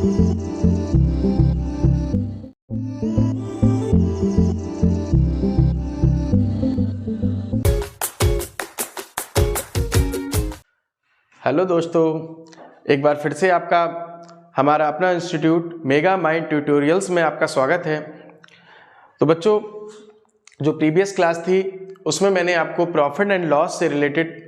Hello दोस्तों, एक बार फिर से आपका हमारा अपना इंस्टीट्यूट मेगा माइंड ट्यूटोरियल्स में आपका स्वागत है। तो बच्चों, जो प्रीवियस क्लास थी उसमें मैंने आपको प्रॉफिट एंड लॉस से रिलेटेड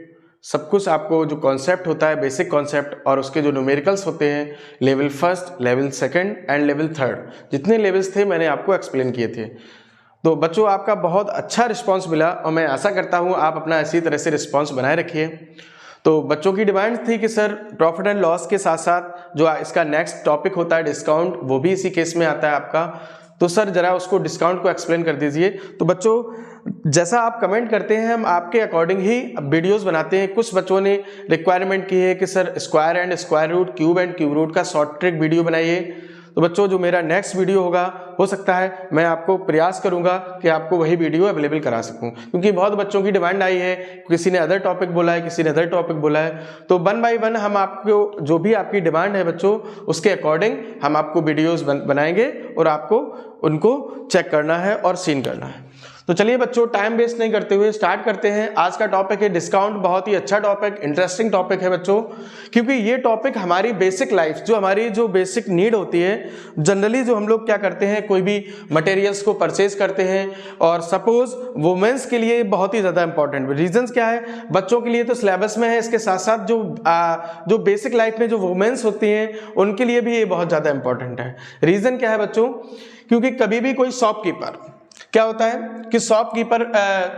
सब कुछ, आपको जो कॉन्सेप्ट होता है, बेसिक कॉन्सेप्ट और उसके जो न्यूमेरिकल्स होते हैं, level first, level second and level third, जितने लेवल्स थे मैंने आपको एक्सप्लेन किए थे। तो बच्चों, आपका बहुत अच्छा रिस्पॉन्स मिला और मैं आशा करता हूँ आप अपना इसी तरह से रिस्पॉन्स बनाए रखिए। तो बच्चों की डिमांड थी कि सर प्रॉफिट एंड लॉस के साथ साथ जो इसका नेक्स्ट टॉपिक होता है डिस्काउंट, वो भी इसी केस में आता है आपका। तो सर जरा उसको डिस्काउंट को एक्सप्लेन कर दीजिए। तो बच्चों, जैसा आप कमेंट करते हैं हम आपके अकॉर्डिंग ही वीडियोस बनाते हैं। कुछ बच्चों ने रिक्वायरमेंट की है कि sir square and square root, cube and cube root का शॉर्ट ट्रिक वीडियो बनाइए। तो बच्चों, जो मेरा नेक्स्ट वीडियो होगा, हो सकता है मैं आपको प्रयास करूंगा कि आपको वही वीडियो अवेलेबल करा सकूं, क्योंकि बहुत बच्चों की डिमांड आई है। किसी ने अदर टॉपिक बोला है, किसी ने अदर टॉपिक बोला है। तो 1 बाय 1 हम आपको जो भी आपकी डिमांड है बच्चों, उसके अकॉर्डिंग हम आपको वीडियोस बनाएंगे और आपको उनको चेक करना है और सीन करना है। तो चलिए बच्चों, टाइम वेस्ट नहीं करते हुए स्टार्ट करते हैं। आज का टॉपिक है डिस्काउंट। बहुत ही अच्छा टॉपिक, इंटरेस्टिंग टॉपिक है बच्चों, क्योंकि ये टॉपिक हमारी बेसिक लाइफ, जो हमारी जो बेसिक नीड होती है, जनरली जो हम लोग क्या करते हैं, कोई भी मटेरियल्स को परचेज करते हैं, और सपोज वुमेन्स के लिए बहुत ही ज़्यादा इंपॉर्टेंट। रीजंस क्या है? बच्चों के लिए तो सिलेबस में है, इसके साथ साथ जो बेसिक लाइफ में जो वुमेन्स होती हैं उनके लिए भी ये बहुत ज़्यादा इंपॉर्टेंट है। रीज़न क्या है बच्चों? क्योंकि कभी भी कोई शॉपकीपर, क्या होता है कि शॉपकीपर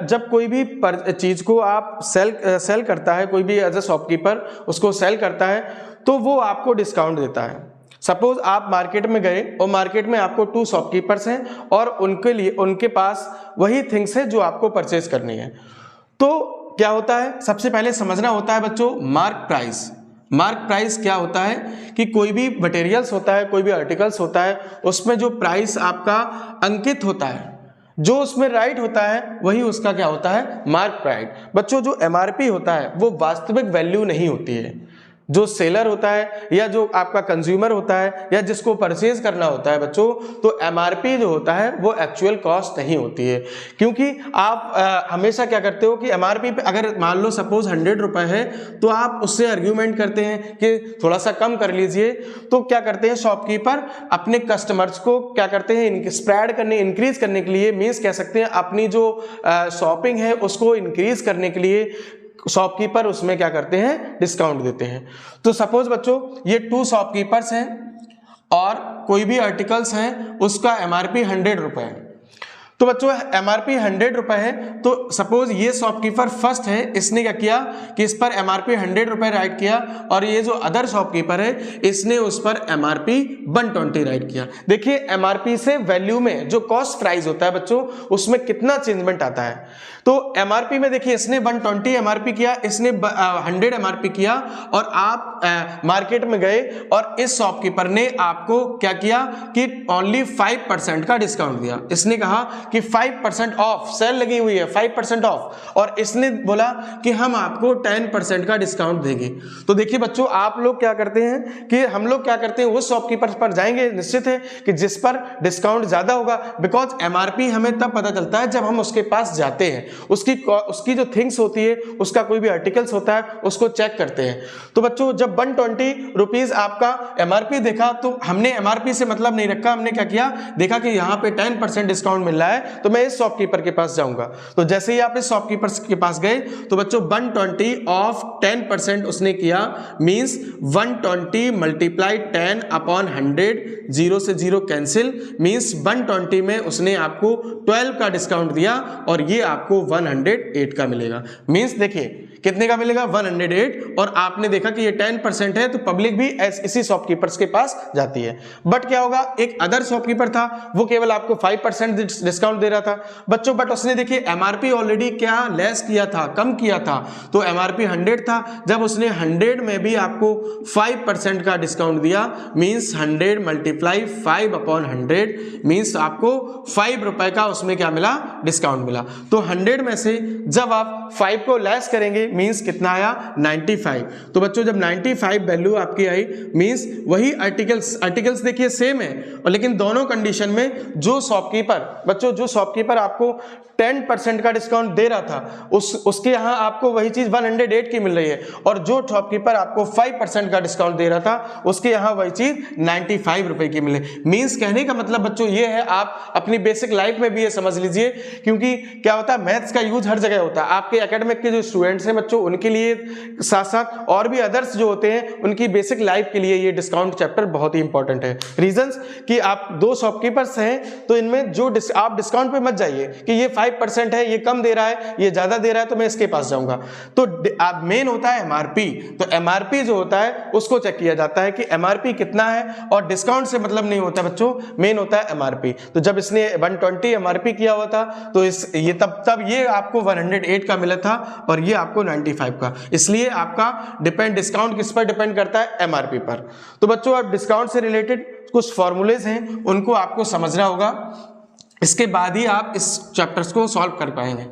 जब कोई भी चीज को आप सेल करता है, कोई भी एज अ शॉपकीपर उसको सेल करता है, तो वो आपको डिस्काउंट देता है। सपोज आप मार्केट में गए और मार्केट में आपको 2 शॉपकीपर्स हैं और उनके पास वही थिंग्स है जो आपको परचेज करनी है। तो क्या होता है, सबसे पहले समझना होता है बच्चों मार्क प्राइस। मार्क प्राइस क्या होता है कि कोई भी मटेरियल्स होता है, कोई भी आर्टिकल्स होता है, उसमें जो प्राइस आपका अंकित होता है, जो उसमें राइट होता है, वही उसका क्या होता है, मार्क प्राइस। बच्चों, जो एमआरपी होता है वो वास्तविक वैल्यू नहीं होती है। जो सेलर होता है या जो आपका कंज्यूमर होता है या जिसको परचेज करना होता है बच्चों, तो एमआरपी जो होता है वो एक्चुअल कॉस्ट नहीं होती है। क्योंकि आप हमेशा क्या करते हो कि एमआरपी पे अगर मान लो सपोज 100 रुपए है, तो आप उससे आर्ग्यूमेंट करते हैं कि थोड़ा सा कम कर लीजिए। तो क्या करते हैं शॉपकीपर, अपने कस्टमर्स को क्या करते हैं, स्प्रेड करने, इंक्रीज करने के लिए, मीन्स कह सकते हैं अपनी जो शॉपिंग है उसको इंक्रीज करने के लिए शॉपकीपर उसमें क्या करते हैं, डिस्काउंट देते हैं। तो सपोज बच्चों ये 2 शॉपकीपर्स हैं और कोई भी आर्टिकल्स हैं, उसका एमआरपी 100 रुपए है। तो बच्चों एमआरपी 100 रुपए है, तो सपोज ये शॉपकीपर फर्स्ट है, इसने क्या किया कि इस पर एमआरपी 100 रुपए राइट किया, और ये जो अदर शॉपकीपर है इसने उस पर एमआरपी 120 राइट किया। देखिए एमआरपी से वैल्यू में जो कॉस्ट प्राइस होता है बच्चों, उसमें कितना चेंजमेंट आता है। तो एमआरपी में देखिए इसने 120 एमआरपी किया, इसने 100 एमआरपी किया, और आप मार्केट में गए और इस शॉपकीपर ने आपको क्या किया कि ओनली 5% का डिस्काउंट दिया। इसने कहा कि 5% ऑफ, सेल लगी हुई है 5% ऑफ, और इसने बोला कि हम आपको 10% का डिस्काउंट देंगे। तो देखिए बच्चों, आप लोग क्या करते हैं कि हम लोग क्या करते हैं, उस शॉपकीपर पर जाएंगे, निश्चित है कि जिस पर डिस्काउंट ज्यादा होगा, बिकॉज एमआरपी हमें तब पता चलता है जब हम उसके पास जाते हैं, उसकी जो थिंग्स होती है, उसका कोई भी आर्टिकल्स होता है, उसको चेक करते हैं। तो बच्चों जब 120 रुपीज आपका एमआरपी देखा, तो हमने एमआरपी से मतलब नहीं रखा, हमने क्या किया, देखा कि यहाँ पे 10% डिस्काउंट मिल रहा है, तो मैं इस शॉपकीपर के पास जाऊंगा। तो जैसे ही आप इस शॉपकीपर के पास गए, तो बच्चों 120 ऑफ 10% उसने किया, मींस 120 मल्टीप्लाई 10 अपॉन 100, 0 से 0 कैंसिल, मींस 120 में उसने आपको 12 का डिस्काउंट दिया, और ये आपको 108 का मिलेगा। मींस देखिए कितने का मिलेगा, 108, और आपने देखा कि ये 10% है, तो पब्लिक भी इसी शॉपकीपर्स के पास जाती है। बट क्या होगा, एक अदर शॉपकीपर था, वो केवल आपको 5% डिस्काउंट डिस्काउंट दे रहा था बच्चों, बट उसने देखिए एमआरपी ऑलरेडी क्या लेस किया था, कम किया था, तो एमआरपी 100 था, जब उसने 100 में भी आपको 5% का डिस्काउंट दिया, मींस 100 मल्टीप्लाई 5/100 मींस आपको 5 रुपए का उसमें क्या मिला, डिस्काउंट मिला। तो 100 में से जब आप 5 को लेस करेंगे मींस कितना आया, 95। तो बच्चों जब 95 वैल्यू आपकी आई मींस वही आर्टिकल्स देखिए सेम है, और लेकिन दोनों कंडीशन में जो शॉपकीपर आपको 10% का डिस्काउंट दे रहा था उसके यहाँ आपको वही चीज 108 की मिल रही है, और जो शॉपकीपर आपको 5% का डिस्काउंट दे रहा था उसके यहाँ वही चीज 95 रुपए की मिले। मींस कहने का मतलब बच्चों ये है, आप अपनी बेसिक लाइफ में भी ये समझ लीजिए, क्योंकि क्या होता है मैथ्स का यूज हर जगह होता है। आपके एकेडमिक के जो स्टूडेंट्स हैं बच्चों उनके लिए साथ साथ और भी अदर्स जो होते हैं उनकी बेसिक लाइफ के लिए ये डिस्काउंट चैप्टर बहुत ही इंपॉर्टेंट है। रीजंस कि आप दो शॉपकीपर्स हैं तो इनमें जो आप डिस्काउंट पे मत जाइए कि ये 5% है, ये कम दे रहा है, ये ज्यादा दे रहा है तो मैं इसके पास जाऊंगा। तो मेन होता है एमआरपी, तो एमआरपी जो होता है उसको चेक किया जाता है कि एमआरपी कितना है, और डिस्काउंट से मतलब नहीं होता बच्चों, मेन होता है एमआरपी। तो जब इसने 120 एमआरपी किया हुआ था तो ये तब ये आपको 108 का मिला था और ये आपको 95 का, इसलिए आपका डिस्काउंट किस पर डिपेंड करता है, एमआरपी पर। तो बच्चों अब डिस्काउंट से रिलेटेड कुछ फॉर्मूलेज हैं उनको आपको समझना होगा, इसके बाद ही आप इस चैप्टर्स को सॉल्व कर पाएंगे।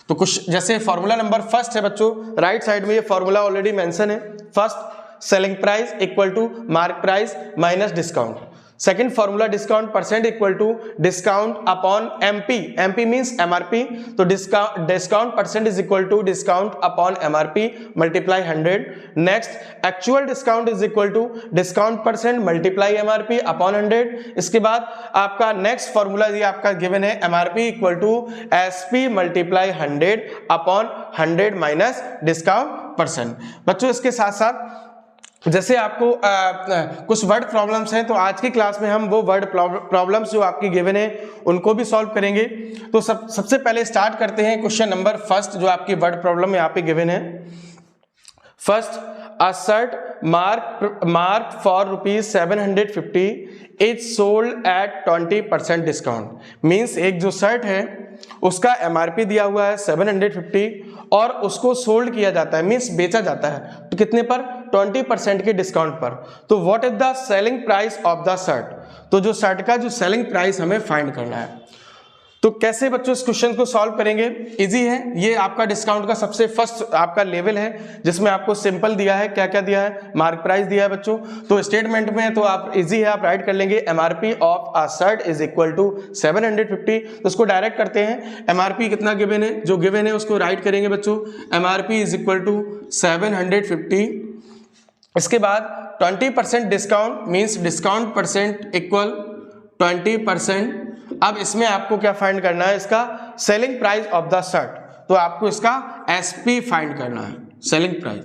तो कुछ जैसे फॉर्मूला नंबर फर्स्ट है बच्चों, राइट साइड में ये फॉर्मूला ऑलरेडी मेंशन है। First selling price equal to mark price minus discount. Second formula discount percent equal to discount upon MP, MP means MRP, तो discount percent is equal to discount upon MRP multiply 100। Next actual discount is equal to discount percent multiply MRP upon 100। इसके बाद आपका next formula ये आपका given है MRP equal to SP multiply 100 upon 100 minus discount percent. बच्चों इसके साथ साथ जैसे आपको कुछ वर्ड प्रॉब्लम्स हैं, तो आज की क्लास में हम वो वर्ड प्रॉब्लम्स जो आपकी गिवन है उनको भी सॉल्व करेंगे। तो सबसे पहले स्टार्ट करते हैं क्वेश्चन नंबर फर्स्ट जो आपकी वर्ड प्रॉब्लम यहाँ पे गिवन है। First, a shirt mark for ₹750 is sold at 20% discount. Means एक जो शर्ट है उसका एमआरपी दिया हुआ है 750 और उसको सोल्ड किया जाता है, मीन्स बेचा जाता है, तो कितने पर, 20% के डिस्काउंट पर। तो what is the selling price of the shirt, तो जो शर्ट का जो सेलिंग प्राइस हमें फाइंड करना है। तो कैसे बच्चों इस क्वेश्चन को सॉल्व करेंगे, इजी है। ये आपका डिस्काउंट का सबसे फर्स्ट आपका लेवल है जिसमें आपको सिंपल दिया है, क्या क्या दिया है, मार्क प्राइस दिया है बच्चों। तो स्टेटमेंट में तो आप इजी है, आप राइट कर लेंगे MRP of a shirt is equal to 750। तो उसको डायरेक्ट करते हैं, एमआरपी कितना गिवन है, जो गिवन है उसको राइट करेंगे बच्चों, एमआरपी इज इक्वल टू 750। इसके बाद 20% discount means discount percent equal 20%। अब इसमें आपको क्या फाइंड करना है, इसका selling price of the shirt, तो आपको इसका एसपी फाइंड करना है, सेलिंग प्राइस।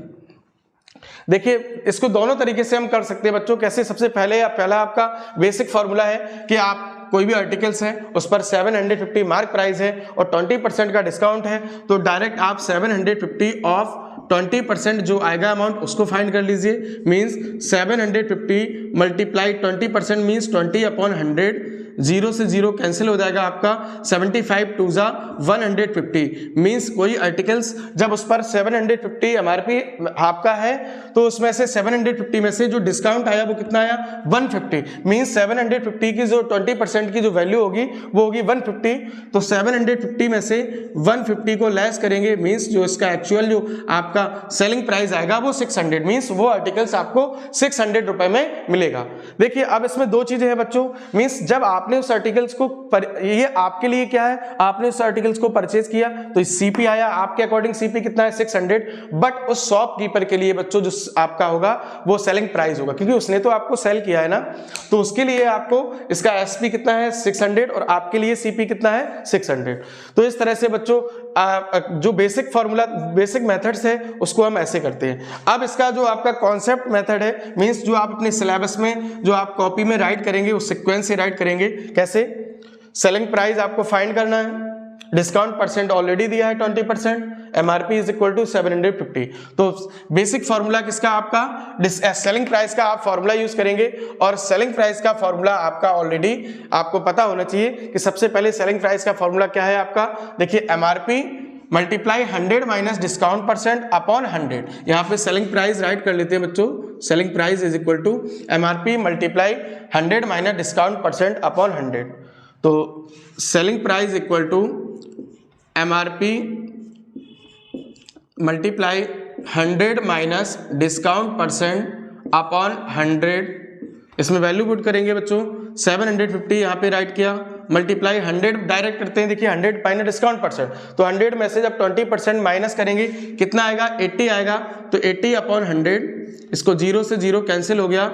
देखिए इसको दोनों तरीके से हम कर सकते हैं बच्चों। कैसे, सबसे पहला आपका बेसिक फॉर्मूला है कि आप कोई भी आर्टिकल्स है उस पर 750 मार्क प्राइस है और 20% का डिस्काउंट है, तो डायरेक्ट आप 750 ऑफ 20% जो आएगा अमाउंट उसको फाइंड कर लीजिए। मीन्स 750 मल्टीप्लाई 20% मीन्स 20 अपॉन 100, 0 से 0 कैंसिल हो जाएगा आपका, 75 टू जा 150। मीन्स कोई आर्टिकल्स जब उस पर 750 एमआरपी आपका है तो उसमें से 750 में से जो डिस्काउंट आया वो कितना आया, 150। मीन्स 750 की जो 20% की जो वैल्यू होगी वो होगी 150। तो 750 में से 150 को लेस करेंगे, मीन्स जो इसका एक्चुअल जो आपका सेलिंग प्राइस आएगा वो 600, मीन्स वो आर्टिकल्स आपको 600 रुपए में मिलेगा। देखिए अब इसमें दो चीजें हैं बच्चों, मीन्स जब आपने उस आर्टिकल्स को ये आपके लिए क्या है, आपने उस आर्टिकल्स को परचेज किया तो सीपी आया, आपके अकॉर्डिंग सीपी कितना है 600, बट उस शॉपकीपर के लिए बच्चों जो आपका होगा वो सेलिंग प्राइस होगा, क्योंकि उसने तो आपको सेल किया है ना, तो उसके लिए आपको इसका एसपी कितना है 600 और आपके लिए सीपी कितना है 600। तो इस तरह से बच्चों जो बेसिक फॉर्मूला, बेसिक मेथड्स है उसको हम ऐसे करते हैं। अब इसका जो आपका कॉन्सेप्ट मेथड है, मींस जो आप अपने सिलेबस में जो आप कॉपी में राइट करेंगे उस सीक्वेंस से राइट करेंगे। कैसे, सेलिंग प्राइस आपको फाइंड करना है, डिस्काउंट परसेंट ऑलरेडी दिया है 20%, MRP इज इक्वल टू 750। तो बेसिक फॉर्मूला किसका आपका सेलिंग प्राइस का आप फॉर्मूला यूज करेंगे, और सेलिंग प्राइस का फॉर्मूला आपका ऑलरेडी आपको पता होना चाहिए कि सबसे पहले सेलिंग प्राइस का फॉर्मूला क्या है आपका। देखिए MRP multiply 100 minus discount percent upon 100। यहाँ पे सेलिंग प्राइस राइट कर लेते हैं बच्चों, selling price is equal to MRP multiply 100 minus discount percent upon 100। तो selling price equal to MRP multiply 100 minus discount percent upon 100। इसमें वैल्यू पुट करेंगे बच्चों, 750 यहाँ पे राइट किया, मल्टीप्लाई 100 डायरेक्ट करते हैं। देखिए 100 माइनस डिस्काउंट परसेंट, तो 100 में से जब 20% माइनस करेंगे कितना आएगा, 80 आएगा। तो 80 अपॉन 100, इसको 0 से 0 कैंसिल हो गया,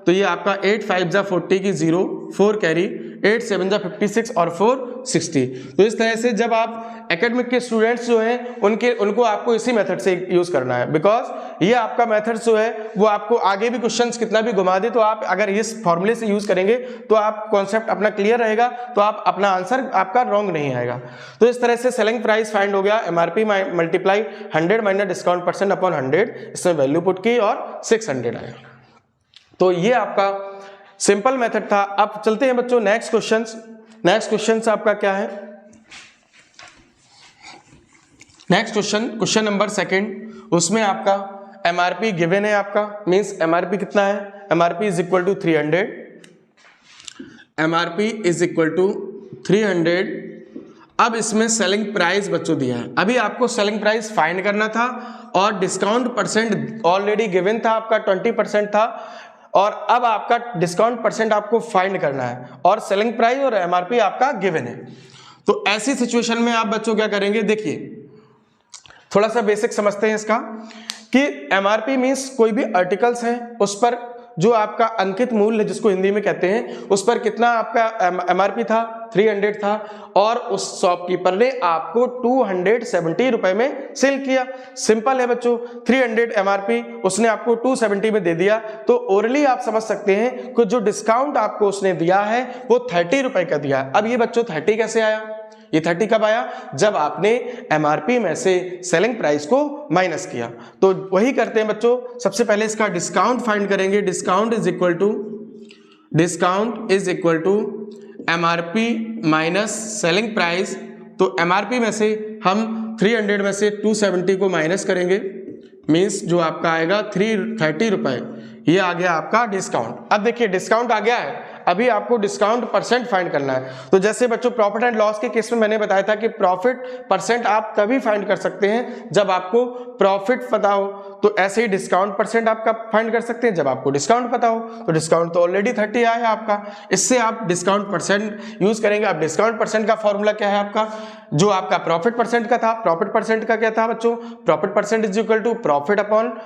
तो ये आपका 8 5 जा 40 की 0, 4 कैरी, 8 7 जा 56 और 4 60। तो इस तरह से जब आप एकेडमिक के स्टूडेंट्स जो हैं उनको आपको इसी मेथड से यूज करना है, बिकॉज ये आपका मेथड जो है वो आपको आगे भी क्वेश्चंस कितना भी घुमा दे, तो आप अगर इस फॉर्मूले से यूज करेंगे तो आप कॉन्सेप्ट अपना क्लियर रहेगा, तो आप अपना आंसर आपका रॉन्ग नहीं आएगा। तो इस तरह से सेलिंग प्राइस फाइंड हो गया, MRP multiply 100 minus discount percent upon 100, इसमें वैल्यू पुट की और 600 आया। तो ये आपका सिंपल मेथड था। अब चलते हैं बच्चों नेक्स्ट क्वेश्चन आपका क्या है। नेक्स्ट क्वेश्चन नंबर 2, उसमें आपका MRP गिवन है आपका, मींस MRP कितना है, MRP is equal to 300, MRP is equal to 300। अब इसमें सेलिंग प्राइस बच्चों दिया है, अभी आपको सेलिंग प्राइस फाइंड करना था और डिस्काउंट परसेंट ऑलरेडी गिवन था आपका 20% था, और अब आपका डिस्काउंट परसेंट आपको फाइंड करना है और सेलिंग प्राइस और MRP आपका गिवन है। तो ऐसी सिचुएशन में आप बच्चों क्या करेंगे, देखिए थोड़ा सा बेसिक समझते हैं इसका कि MRP मींस कोई भी आर्टिकल्स है उस पर जो आपका अंकित मूल्य जिसको हिंदी में कहते हैं, उस पर कितना आपका MRP था, 300 था, और उस शॉपकीपर ने आपको 270 रुपए में सेल किया। सिंपल है बच्चों, 300 MRP उसने आपको 270 में दे दिया, तो ओरली आप समझ सकते हैं कि जो डिस्काउंट आपको उसने दिया है वो 30 रुपए का दिया। अब ये बच्चों 30 कैसे आया, ये 30 कब आया, जब आपने MRP में से सेलिंग प्राइस को माइनस किया। तो वही करते हैं बच्चों, सबसे पहले इसका डिस्काउंट फाइंड करेंगे। Discount is equal to MRP minus selling price. तो MRP में से हम 300 में से 270 को माइनस करेंगे, मीन्स जो आपका आएगा 30 रुपए, ये आ गया आपका डिस्काउंट। अब देखिए डिस्काउंट आ गया है, अभी आपको डिस्काउंट परसेंट फाइंड करना है। तो जैसे बच्चों प्रॉफिट एंड लॉस के केस में मैंने बताया था कि प्रॉफिट परसेंट आप तभी फाइंड कर सकते हैं जब आपको प्रॉफिट पता हो, तो ऐसे ही डिस्काउंट परसेंट आपका फाइंड कर सकते हैं जब आपको डिस्काउंट पता हो। तो डिस्काउंट तो ऑलरेडी 30 आया है आपका, इससे आप डिस्काउंट परसेंट यूज करेंगे। अब डिस्काउंट परसेंट का फॉर्मूला क्या है आपका, जो आपका प्रॉफिट परसेंट का था, प्रॉफिट परसेंट का क्या था बच्चों, profit percent is equal to profit upon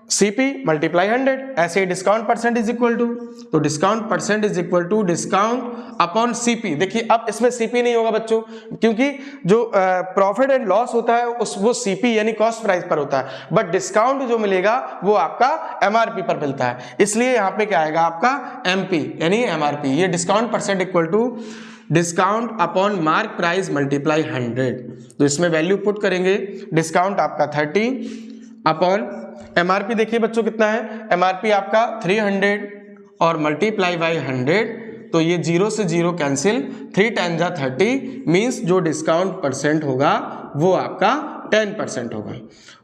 CP multiply 100। ऐसे ही discount percent is equal to, तो discount percent is equal to discount upon CP। देखिए अब इसमें CP नहीं होगा बच्चों, क्योंकि जो प्रॉफिट एंड लॉस होता है वो CP यानी कॉस्ट प्राइस पर होता है, बट डिस्काउंट जो मिलेगा वो आपका MRP पर मिलता है, इसलिए यहाँ पे क्या आएगा आपका MP यानी MRP। ये discount percent equal to discount upon mark price multiply 100। तो इसमें वैल्यू पुट करेंगे, डिस्काउंट आपका 30 अपॉन MRP देखिए बच्चों कितना है, MRP आपका 300 और मल्टीप्लाई बाई 100, तो ये 0 से 0 कैंसिल, 3 10 जा 30, मीन्स जो डिस्काउंट परसेंट होगा वो आपका 10% होगा।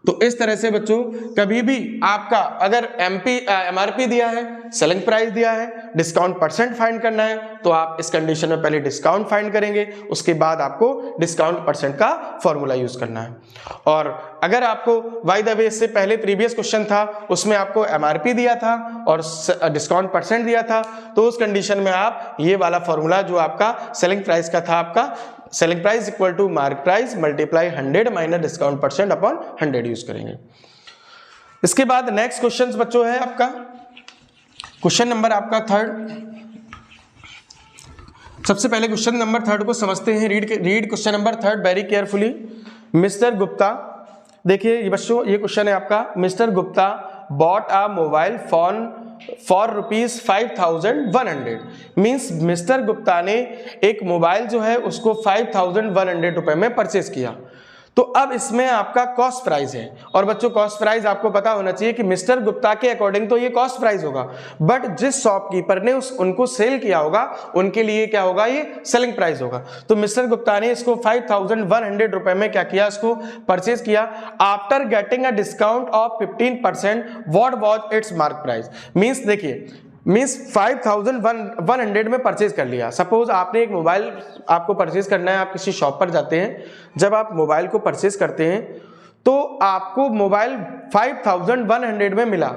तो इस तरह से बच्चों कभी भी आपका अगर MRP दिया है, सेलिंग प्राइस दिया है, डिस्काउंट परसेंट फाइंड करना है, तो आप इस कंडीशन में पहले डिस्काउंट फाइंड करेंगे, उसके बाद आपको डिस्काउंट परसेंट का फॉर्मूला यूज करना है। और अगर आपको बाय द वे इससे पहले प्रीवियस क्वेश्चन था उसमें आपको MRP दिया था और डिस्काउंट परसेंट दिया था, तो उस कंडीशन में आप ये वाला फॉर्मूला जो आपका सेलिंग प्राइस का था, आपका selling price equal to mark price multiply 100 minus discount percent upon 100 use करेंगे। इसके बाद नेक्स्ट क्वेश्चन बच्चों है आपका क्वेश्चन नंबर आपका 3। सबसे पहले क्वेश्चन नंबर 3 को समझते हैं। Read question number 3 very carefully. Mister Gupta, देखिए ये बच्चों ये क्वेश्चन है आपका, mister Gupta bought a mobile phone for ₹5,100 means mister Gupta ने एक मोबाइल जो है उसको 5,100 रुपए में परचेज किया। तो अब इसमें आपका कॉस्ट प्राइस है, और बच्चों कॉस्ट प्राइस आपको पता होना चाहिए कि मिस्टर गुप्ता के अकॉर्डिंग तो ये कॉस्ट प्राइस होगा, बट जिस शॉपकीपर ने उनको सेल किया होगा उनके लिए क्या होगा, ये सेलिंग प्राइस होगा। तो मिस्टर गुप्ता ने इसको 5,100 रुपए में क्या किया, इसको परचेज किया। After getting a discount of 15% what was it's mark price. Means देखिए, मीन्स 5,100 में परचेज कर लिया। सपोज आपने एक मोबाइल आपको परचेज करना है, आप किसी शॉप पर जाते हैं, जब आप मोबाइल को परचेज करते हैं तो आपको मोबाइल 5,100 में मिला,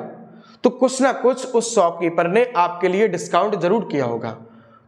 तो कुछ ना कुछ उस शॉपकीपर ने आपके लिए डिस्काउंट जरूर किया होगा।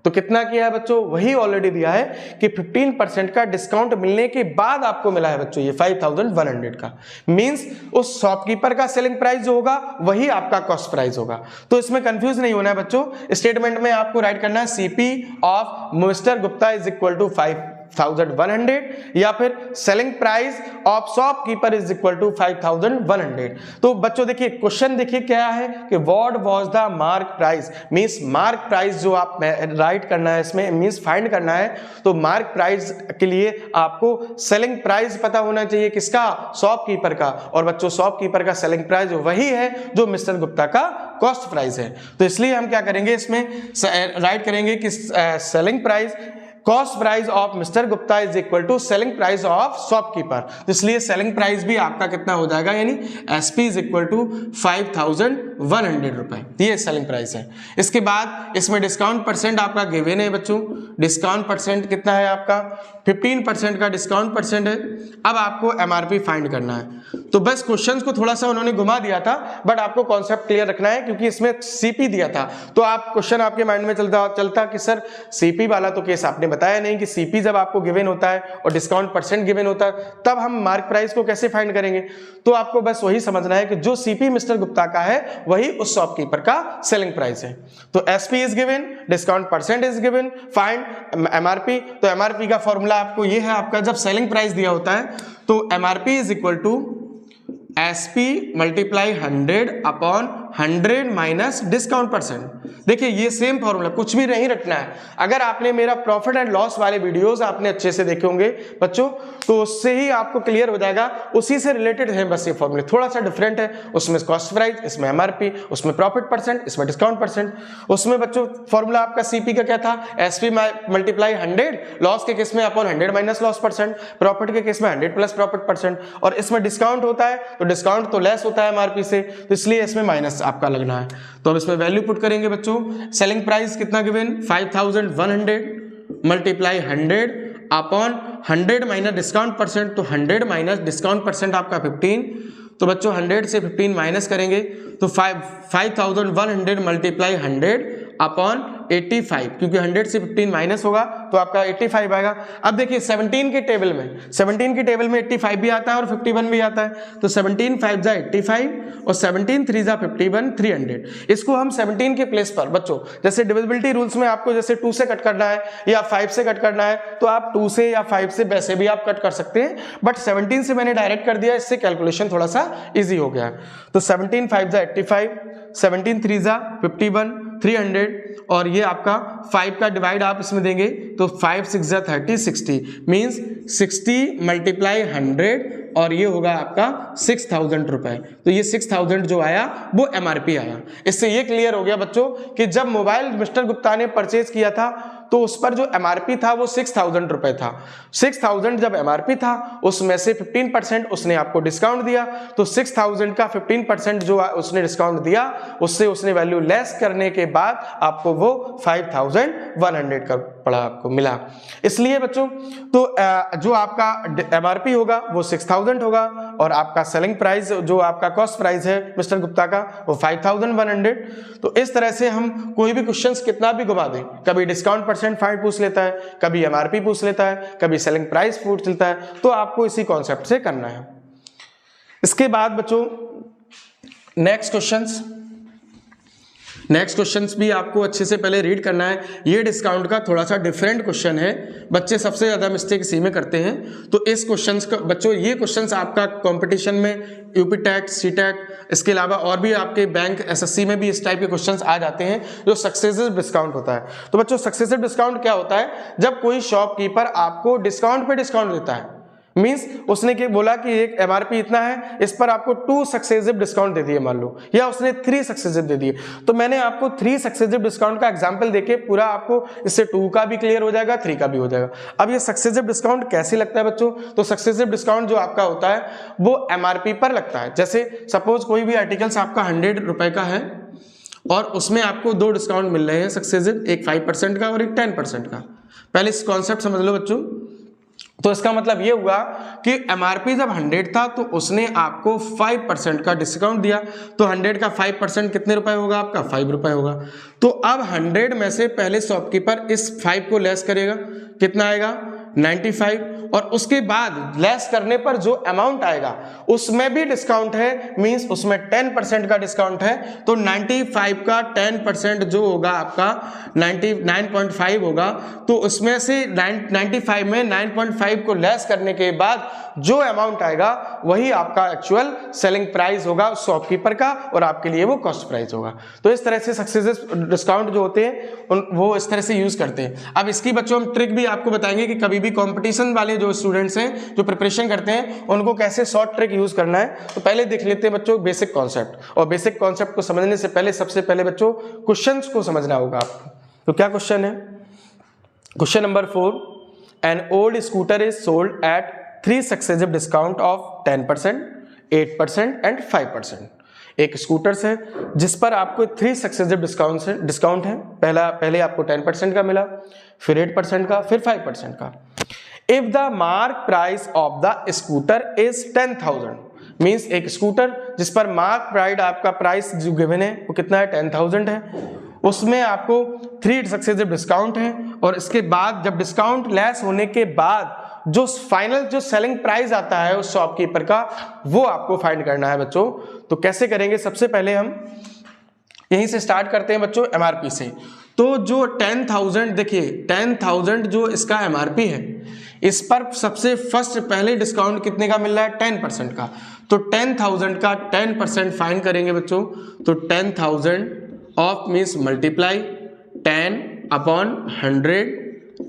तो कितना किया है बच्चों, वही ऑलरेडी दिया है कि 15% का डिस्काउंट मिलने के बाद आपको मिला है बच्चों ये 5,100 का। मींस उस शॉपकीपर का सेलिंग प्राइस जो होगा वही आपका कॉस्ट प्राइस होगा। तो इसमें कंफ्यूज नहीं होना है बच्चों। स्टेटमेंट में आपको राइट करना है CP of mister Gupta is equal to 5,100 या फिर selling price of shopkeeper is equal to 5,100। तो बच्चों देखिए क्वेश्चन देखिए क्या है कि what was the mark price, means mark price जो आप राइट करना है इसमें, मींस फाइंड करना है। तो मार्क प्राइस के लिए आपको सेलिंग प्राइस पता होना चाहिए, किसका, शॉपकीपर का। और बच्चों शॉपकीपर का सेलिंग प्राइस वही है जो मिस्टर गुप्ता का कॉस्ट प्राइस है। तो इसलिए हम क्या करेंगे, इसमें राइट करेंगे कि selling price, cost price of mister Gupta is equal to selling price of shopkeeper. तो इसलिए सेलिंग प्राइस भी आपका कितना हो जाएगा, यानी एसपी इज इक्वल टू 5,100 रुपए, ये सेलिंग प्राइस है। इसके बाद इसमें डिस्काउंट परसेंट आपका गिवन है बच्चों। डिस्काउंट परसेंट कितना है आपका, 15% का डिस्काउंट परसेंट है। अब आपको एमआरपी फाइंड करना है। तो बस क्वेश्चंस को थोड़ा सा उन्होंने घुमा दिया था, बट आपको कॉन्सेप्ट क्लियर रखना है क्योंकि इसमें सीपी दिया था। तो आप क्वेश्चन आपके माइंड में चलता कि सर सीपी वाला तो केस आपने बताया नहीं कि सीपी जब आपको गिवन होता है और डिस्काउंट परसेंट गिवन होता है तब हम मार्क प्राइस को कैसे फाइंड करेंगे। तो आपको बस वही समझना है कि जो सीपी मिस्टर गुप्ता का है वही उस शॉपकीपर का सेलिंग प्राइस है। तो SP is given, discount percent is given, find MRP. तो एमआरपी का फॉर्मूला आपको ये है, आपका जब सेलिंग प्राइस दिया होता है तो MRP is equal to SP multiply 100 upon 100 minus discount percent. देखिए ये सेम फॉर्मूला, कुछ भी नहीं रखना है। अगर आपने मेरा प्रॉफिट एंड लॉस वाले वीडियोस आपने अच्छे से देखे होंगे बच्चों, तो उससे ही आपको क्लियर हो जाएगा, उसी से रिलेटेड है बस ये फॉर्मूले। थोड़ा सा डिफरेंट है, उसमें कॉस्ट प्राइस, इसमें एमआरपी, उसमें प्रॉफिट परसेंट, इसमें डिस्काउंट परसेंट। उसमें बच्चों फॉर्मूला आपका सीपी का क्या था, एसपी मल्टीप्लाई 100, लॉस के केस में upon 100 minus loss percent, profit के केस में 100 प्लस प्रॉफिट परसेंट। और इसमें डिस्काउंट होता है तो डिस्काउंट तो लेस होता है एमआरपी से, तो इसलिए इसमें माइनस आपका लगना है। तो अब इसमें वैल्यू पुट करेंगे बच्चों। सेलिंग प्राइस कितना given, 5,100 multiply 100 upon 100 minus discount percent, तो 100 माइनस डिस्काउंट परसेंट आपका 15। तो बच्चों 100 से 15 माइनस करेंगे तो 5,100 मल्टीप्लाई 100 अपॉन 85, क्योंकि 100 से 15 माइनस होगा तो आपका 85 आएगा। अब देखिए 17 के टेबल में 85 भी आता है और 51 भी आता है। तो 17 5 जा 85 और 17 3 जा 51, 300। इसको हम 17 के प्लेस पर बच्चों, जैसे डिविजिबिलिटी रूल्स में आपको जैसे 2 से कट करना है या 5 से कट करना है, तो आप 2 से या 5 से वैसे भी आप कट कर सकते हैं, बट 17 से मैंने डायरेक्ट कर दिया, इससे कैलकुलेशन थोड़ा सा इजी हो गया। तो 17 5 जा 85, 17 3 जा 51, 300, और ये आपका 5 का डिवाइड आप इसमें देंगे तो 5 6 जा 30, 60 मीन्स 60 मल्टीप्लाई 100 और ये होगा आपका 6,000 रुपए। तो ये 6,000 जो आया वो एमआरपी आया। इससे ये क्लियर हो गया बच्चों कि जब मोबाइल मिस्टर गुप्ता ने परचेज किया था तो उस पर जो एमआरपी था वो 6,000 रुपए था। 6,000 जब एमआरपी था उसमें से 15% उसने आपको डिस्काउंट दिया, तो 6,000 का 15% जो उसने डिस्काउंट दिया उससे उसने वैल्यू लेस करने के बाद आपको वो 5,100 का पड़ा आपको मिला। इसलिए बच्चों तो जो आपका एमआरपी होगा वो 6,000 होगा और आपका सेलिंग प्राइस जो आपका कॉस्ट प्राइस है मिस्टर गुप्ता का वो 5,100। तो इस तरह से हम कोई भी क्वेश्चंस कितना भी घुमा दें, कभी डिस्काउंट परसेंट फाइंड पूछ लेता है, कभी एमआरपी पूछ लेता है, कभी सेलिंग प्राइस पूछ लेता है, तो आपको इसी कॉन्सेप्ट से करना है। इसके बाद बच्चों नेक्स्ट क्वेश्चंस, नेक्स्ट क्वेश्चन भी आपको अच्छे से पहले रीड करना है। ये डिस्काउंट का थोड़ा सा डिफरेंट क्वेश्चन है, बच्चे सबसे ज़्यादा मिस्टेक इसी में करते हैं। तो इस क्वेश्चन का बच्चों, ये क्वेश्चन आपका कंपटीशन में यूपी टेट, सी टेट, इसके अलावा और भी आपके बैंक एसएससी में भी इस टाइप के क्वेश्चंस आ जाते हैं जो सक्सेसिव डिस्काउंट होता है। तो बच्चों सक्सेसिव डिस्काउंट क्या होता है? जब कोई शॉपकीपर आपको डिस्काउंट पे डिस्काउंट देता है, मींस उसने क्या बोला कि एक एमआरपी इतना है, इस पर आपको 2 सक्सेसिव डिस्काउंट दे दिए मान लो, या उसने 3 सक्सेसिव दे दिए। तो मैंने आपको 3 सक्सेसिव डिस्काउंट का एग्जांपल देके पूरा आपको इससे 2 का भी क्लियर हो जाएगा, 3 का भी हो जाएगा। अब ये सक्सेसिव डिस्काउंट कैसे लगता है बच्चों? तो सक्सेसिव डिस्काउंट जो आपका होता है वो एमआरपी पर लगता है। जैसे सपोज कोई भी आर्टिकल्स आपका 100 रुपए का है और उसमें आपको 2 डिस्काउंट मिल रहे हैं सक्सेसिव, एक 5% का और एक 10% का। पहले इस कॉन्सेप्ट समझ लो बच्चों। तो इसका मतलब ये हुआ कि एमआरपी जब 100 था तो उसने आपको 5% का डिस्काउंट दिया, तो 100 का 5% कितने रुपए होगा? आपका 5 रुपए होगा। तो अब 100 में से पहले शॉपकीपर इस 5 को लेस करेगा, कितना आएगा? 95, और उसके बाद लेस करने पर जो अमाउंट आएगा उसमें भी डिस्काउंट है, मींस उसमें 10% का डिस्काउंट है। तो 95 का 10% जो होगा आपका 99.5 होगा। तो उसमें से 95 में 9.5 को लेस करने के बाद जो अमाउंट आएगा वही आपका एक्चुअल सेलिंग प्राइस होगा शॉपकीपर का, और आपके लिए वो कॉस्ट प्राइस होगा। तो इस तरह से सक्सेसिव डिस्काउंट जो होते हैं वो इस तरह से यूज करते हैं। अब इसकी बच्चों हम ट्रिक भी आपको बताएंगे कि कभी भी कंपटीशन वाले जो स्टूडेंट्स हैं जो प्रिपरेशन करते हैं उनको कैसे शॉर्ट ट्रिक यूज करना है। तो पहले देख लेते हैं बच्चों बेसिक कॉन्सेप्ट, और बेसिक कॉन्सेप्ट को समझने से पहले सबसे पहले बच्चों क्वेश्चंस को समझना होगा आपको। तो क्या क्वेश्चन है? Question number 4, an old scooter is sold at 3 successive discount of 10%, 8% and 5%। एक स्कूटर्स है जिस पर आपको 3 सक्सेसिव डिस्काउंट है। पहले आपको 10% का मिला, फिर 8% का, फिर 5% का। If the mark price of the scooter is 10,000, means एक स्कूटर जिस पर मार्क प्राइस आपका प्राइस जो गिवन है वो कितना है? 10,000 है। उसमें आपको 3 सक्सेसिव डिस्काउंट है, और इसके बाद जब डिस्काउंट लेस होने के बाद जो फाइनल जो सेलिंग प्राइस आता है उस शॉपकीपर का, वो आपको फाइंड करना है बच्चों। तो कैसे करेंगे? सबसे पहले हम यहीं से स्टार्ट करते हैं बच्चों, एमआरपी से। तो जो 10,000, देखिए 10,000 जो इसका एमआरपी है, इस पर सबसे फर्स्ट पहले डिस्काउंट कितने का मिल रहा है? 10% का। तो 10,000 का 10% फाइंड करेंगे बच्चों। तो 10,000 ऑफ मीन्स मल्टीप्लाई 10 अपॉन 100,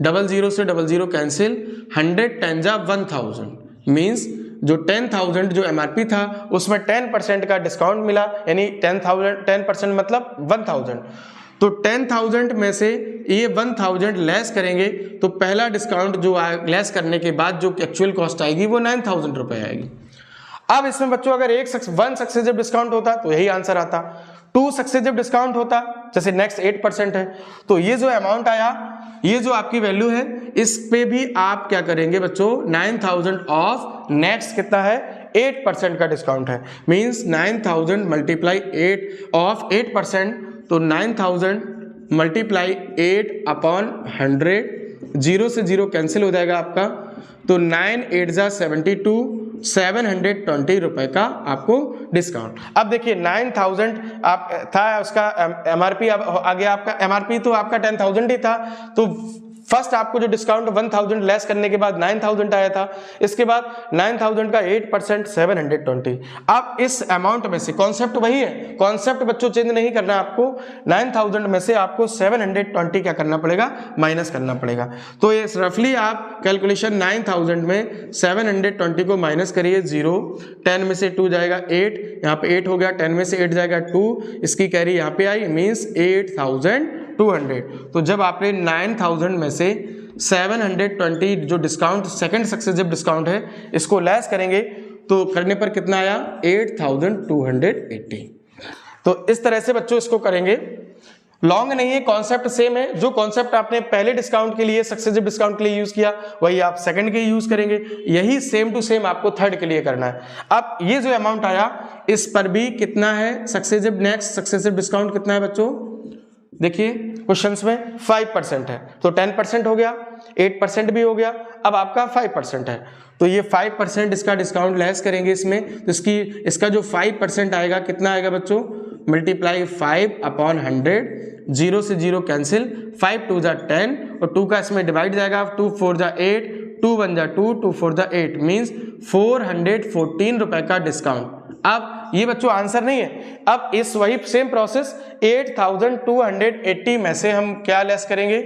00 से 00 कैंसिल, 100 10 जा 1000, मीन्स जो 10,000 जो एमआरपी था उसमें 10% का डिस्काउंट मिला, यानी 10% मतलब 1000। तो 10,000 में से ये 1000 लेस करेंगे तो पहला डिस्काउंट जो लेस करने के बाद जो एक्चुअल कॉस्ट आएगी वो 9,000 रुपए आएगी। अब इसमें बच्चों अगर 1 सक्सेसिव डिस्काउंट होता तो यही आंसर आता, 2 सक्सेसिव डिस्काउंट होता, जैसे नेक्स्ट 8% है, तो ये जो अमाउंट आया, ये जो आपकी वैल्यू है, इस पे भी आप क्या करेंगे बच्चों? 9,000 ऑफ नेक्स्ट कितना है? 8% का डिस्काउंट है, मींस 9,000 मल्टीप्लाई 8 ऑफ 8%, तो 9,000 मल्टीप्लाई 8 अपॉन 100, 0 से 0 कैंसिल हो जाएगा आपका। तो 9 8 जा 72, 720 रुपए का आपको डिस्काउंट। अब देखिए 9,000 आप था उसका एमआरपी, अब आगे आपका एमआरपी तो आपका 10,000 ही था, तो फर्स्ट आपको जो डिस्काउंट 1000 लेस करने के बाद 9,000 आया था, इसके बाद 9,000 का 8% 720। अब इस अमाउंट में से कॉन्सेप्ट वही है, कॉन्सेप्ट बच्चों चेंज नहीं करना आपको। 9,000 में से आपको 720 क्या करना पड़ेगा? माइनस करना पड़ेगा। तो ये रफली आप कैलकुलेशन 9,000 में 720 को माइनस करिए, 0, 10 में से 2 जाएगा 8, यहाँ पे 8 हो गया, 10 में से 8 जाएगा 2, इसकी कैरी यहाँ पे आई, मीन्स 8,200। तो जब आपने 9,000 में से 720 जो डिस्काउंट सेकंड सक्सेसिव डिस्काउंट है इसको लेस करेंगे तो करने पर कितना आया? 8,280। तो इस तरह से बच्चों इसको करेंगे, लॉन्ग नहीं है, कॉन्सेप्ट सेम है। जो कॉन्सेप्ट आपने पहले डिस्काउंट के लिए, सक्सेसिव डिस्काउंट के लिए यूज किया वही आप सेकंड के यूज करेंगे, यही सेम टू सेम आपको थर्ड के लिए करना है। अब ये जो अमाउंट आया इस पर भी कितना है सक्सेसिव, नेक्स्ट सक्सेसिव डिस्काउंट कितना है बच्चों? देखिए क्वेश्चंस में 5% है, तो 10% हो गया, 8% भी हो गया, अब आपका 5% है, तो ये 5% इसका डिस्काउंट लेस करेंगे इसमें, तो इसका जो 5% आएगा कितना आएगा बच्चों? मल्टीप्लाई 5/100, 0 से 0 कैंसिल, 5 2 जा 10 और 2 का इसमें डिवाइड जाएगा, 2 4 जा 8, 2 1 जा 2, 2 4 जा 8 मीन्स 414 रुपए का डिस्काउंट। अब ये बच्चों आंसर नहीं है, अब इस वही सेम प्रोसेस 8280 में से हम क्या लेस करेंगे,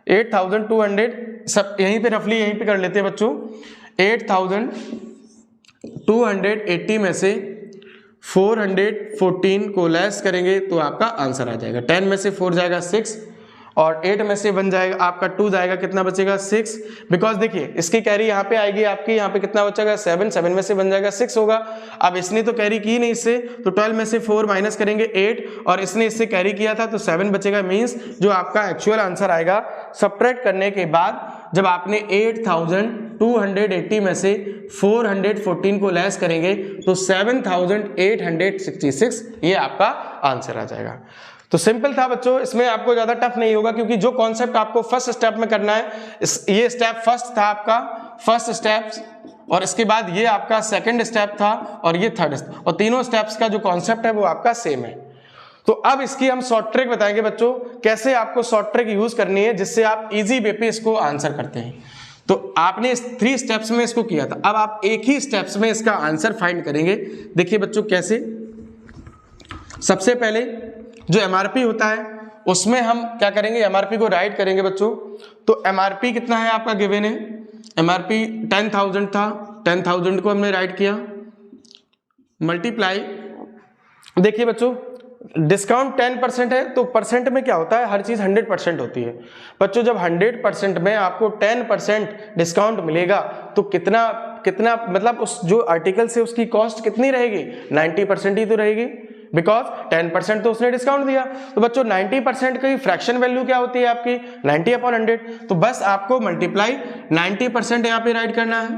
8200 सब यहीं पे रफली यहीं पे कर लेते हैं बच्चों। 8280 में से 414 को लेस करेंगे तो आपका आंसर आ जाएगा। 10 में से 4 जाएगा 6 और 8 में से 1 जाएगा आपका 2 जाएगा, कितना बचेगा 6। बिकॉज देखिए इसकी कैरी यहाँ पे आएगी आपकी, यहाँ पे कितना बचेगा 7, 7 में से 1 जाएगा 6 होगा। अब इसने तो कैरी की नहीं इससे, तो 12 में से 4 माइनस करेंगे 8 और इसने इससे कैरी किया था तो 7 बचेगा। मीन्स जो आपका एक्चुअल आंसर आएगा सब्ट्रैक्ट करने के बाद जब आपने 8280 में से 414 को लेस करेंगे तो 7866 ये आपका आंसर आ जाएगा। तो सिंपल था बच्चों, इसमें आपको ज्यादा टफ नहीं होगा क्योंकि जो कॉन्सेप्ट आपको फर्स्ट स्टेप में करना है, ये स्टेप फर्स्ट था आपका फर्स्ट स्टेप और इसके बाद ये आपका सेकंड स्टेप था और ये थर्ड स्टेप, और तीनों स्टेप्स का जो कॉन्सेप्ट है वो आपका सेम है। तो अब इसकी हम शॉर्ट ट्रिक बताएंगे बच्चों, कैसे आपको शॉर्ट ट्रिक यूज करनी है जिससे आप इजी वे पे इसको आंसर करते हैं। तो आपने इस 3 स्टेप्स में इसको किया था, अब आप एक ही स्टेप्स में इसका आंसर फाइंड करेंगे। देखिए बच्चों कैसे, सबसे पहले जो एमआरपी होता है उसमें हम क्या करेंगे, एमआरपी को राइट करेंगे बच्चों। तो एमआरपी कितना है आपका गिवन है, एमआरपी 10,000 था, 10,000 को हमने राइट किया मल्टीप्लाई, देखिए बच्चों डिस्काउंट 10% है तो परसेंट में क्या होता है, हर चीज 100% होती है बच्चों। जब 100% में आपको 10% डिस्काउंट मिलेगा तो कितना कितना मतलब उस जो आर्टिकल से उसकी कॉस्ट कितनी रहेगी, 90% ही तो रहेगी, बिकॉज 10% तो उसने डिस्काउंट दिया। तो बच्चों 90% की फ्रैक्शन वैल्यू क्या होती है आपकी 90/100। तो बस आपको मल्टीप्लाई 90% यहाँ पे राइट करना है,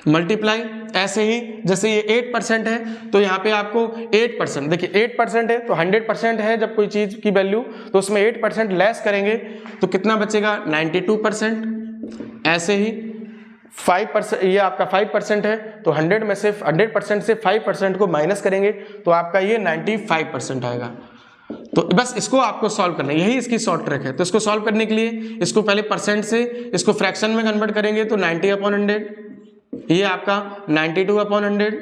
मल्टीप्लाई ऐसे ही जैसे ये 8% है तो यहाँ पे आपको 8%, देखिए 8% है तो 100% है जब कोई चीज की वैल्यू, तो उसमें 8% लेस करेंगे तो कितना बचेगा 92%। ऐसे ही 5%, ये आपका 5% है तो 100% से 5% को माइनस करेंगे तो आपका ये 95% आएगा। तो बस इसको आपको सॉल्व करना है, यही इसकी शॉर्ट ट्रिक है। तो इसको सॉल्व करने के लिए इसको पहले परसेंट से इसको फ्रैक्शन में कन्वर्ट करेंगे तो 90/100, ये आपका 92/100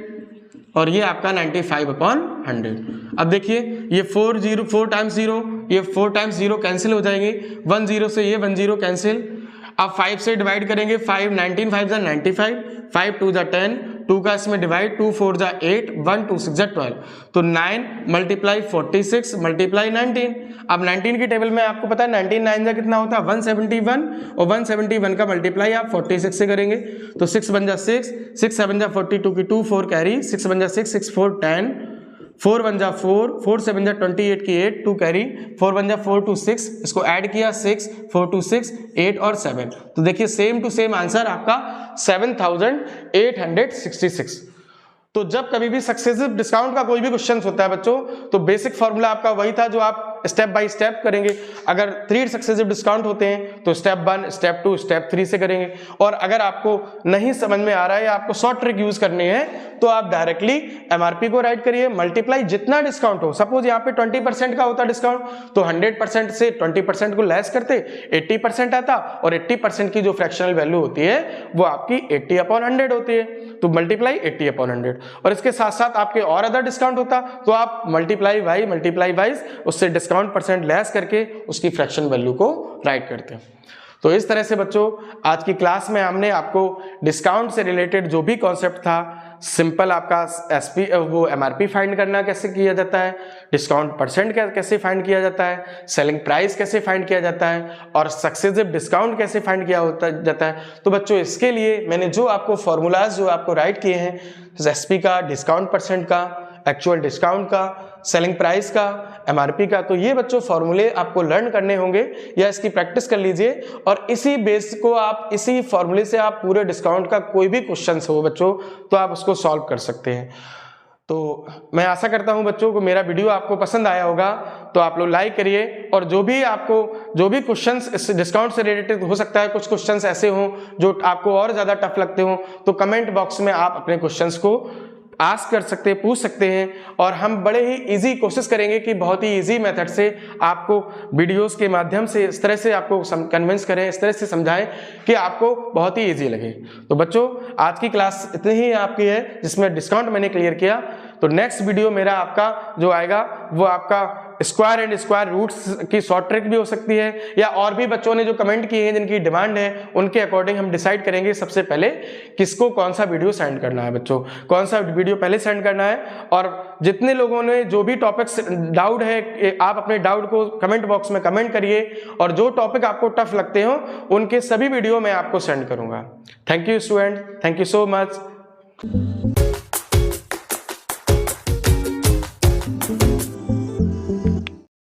और ये आपका 95/100। अब देखिए ये 4 टाइम्स 0, ये 4 टाइम्स 0 कैंसिल हो जाएंगे, 1 0 से ये 1 0 कैंसिल। अब 5 से डिवाइड करेंगे, 5 19 5 जा 95, 5 2 जा 10, 2 का इसमें डिवाइड, 2 4 जा 8, 1 2 6 जा 12, तो 9 मल्टीप्लाई 46 मल्टीप्लाई 19। अब 19 की टेबल में आपको पता है 19 9 जा कितना होता है 171, और 171 का मल्टीप्लाई आप 46 से करेंगे तो 6 बन जा 6, 6 7 जा 42 की 2 4 कैरी, 6 बन जा 6, 6 4 10, 4 1 जा 4, 4 7 जा 28 की 8 2 कैरी, 4 1 जा 4 2 6, इसको ऐड किया 6 4 2 6 8 और 7, तो देखिए सेम टू सेम आंसर आपका 7866। तो जब कभी भी सक्सेसिव डिस्काउंट का कोई भी क्वेश्चन होता है बच्चों तो बेसिक फॉर्मूला आपका वही था जो आप स्टेप बाय स्टेप करेंगे। अगर 3 सक्सेसिव डिस्काउंट होते हैं तो स्टेप 1 स्टेप 2 स्टेप 3 से करेंगे, और अगर आपको नहीं समझ में आ रहा है या आपको शॉर्ट ट्रिक यूज करनी है तो आप डायरेक्टली एमआरपी को राइट करिए, मल्टीप्लाई जितना डिस्काउंट हो, सपोज यहाँ पे 20% का होता डिस्काउंट तो 100% से 20% को लेस करते 80% आता, और 80% की जो फ्रैक्शनल वैल्यू होती है वो आपकी 80/100 होती है, तो मल्टीप्लाई 80/100। और इसके साथ साथ आपके और अदर डिस्काउंट होता तो आप मल्टीप्लाई वाइज उससे डिस्काउंट परसेंट लेस करके उसकी फ्रैक्शन वैल्यू को राइट करते हैं। तो इस तरह से बच्चों आज की क्लास में हमने आपको डिस्काउंट से रिलेटेड जो भी कॉन्सेप्ट था, सिंपल आपका एसपी वो एमआरपी फाइंड करना कैसे किया जाता है, डिस्काउंट परसेंट कैसे फाइंड किया जाता है, सेलिंग प्राइस कैसे फाइंड किया जाता है, और सक्सेसिव डिस्काउंट कैसे फाइंड किया जाता है। तो बच्चों इसके लिए मैंने जो आपको फॉर्मूलाज जो आपको राइट किए हैं, एसपी का, डिस्काउंट परसेंट का, एक्चुअल डिस्काउंट का, सेलिंग प्राइस का, एमआरपी का, तो ये बच्चों फॉर्मूले आपको लर्न करने होंगे या इसकी प्रैक्टिस कर लीजिए, और इसी बेस को आप इसी फॉर्मूले से आप पूरे डिस्काउंट का कोई भी क्वेश्चन हो बच्चों तो आप उसको सॉल्व कर सकते हैं। तो मैं आशा करता हूं बच्चों को मेरा वीडियो आपको पसंद आया होगा, तो आप लोग लाइक करिए, और जो भी क्वेश्चंस इस डिस्काउंट से रिलेटेड हो सकता है, कुछ क्वेश्चंस ऐसे हों जो आपको और ज्यादा टफ लगते हो तो कमेंट बॉक्स में आप अपने क्वेश्चंस को आस्क कर सकते हैं, पूछ सकते हैं, और हम बड़े ही इजी कोशिश करेंगे कि बहुत ही इजी मेथड से आपको वीडियोस के माध्यम से इस तरह से आपको कन्विंस करें, इस तरह से समझाएं कि आपको बहुत ही इजी लगे। तो बच्चों आज की क्लास इतनी ही आपकी है जिसमें डिस्काउंट मैंने क्लियर किया। तो नेक्स्ट वीडियो मेरा आपका जो आएगा वो आपका स्क्वायर एंड स्क्वायर रूट्स की शॉर्ट ट्रिक भी हो सकती है, या और भी बच्चों ने जो कमेंट किए हैं जिनकी डिमांड है उनके अकॉर्डिंग हम डिसाइड करेंगे सबसे पहले किसको कौन सा वीडियो सेंड करना है। बच्चों कौन सा वीडियो पहले सेंड करना है, और जितने लोगों ने जो भी टॉपिक्स डाउट है आप अपने डाउट को कमेंट बॉक्स में कमेंट करिए, और जो टॉपिक आपको टफ लगते हो उनके सभी वीडियो मैं आपको सेंड करूंगा। Thank you student, thank you so much.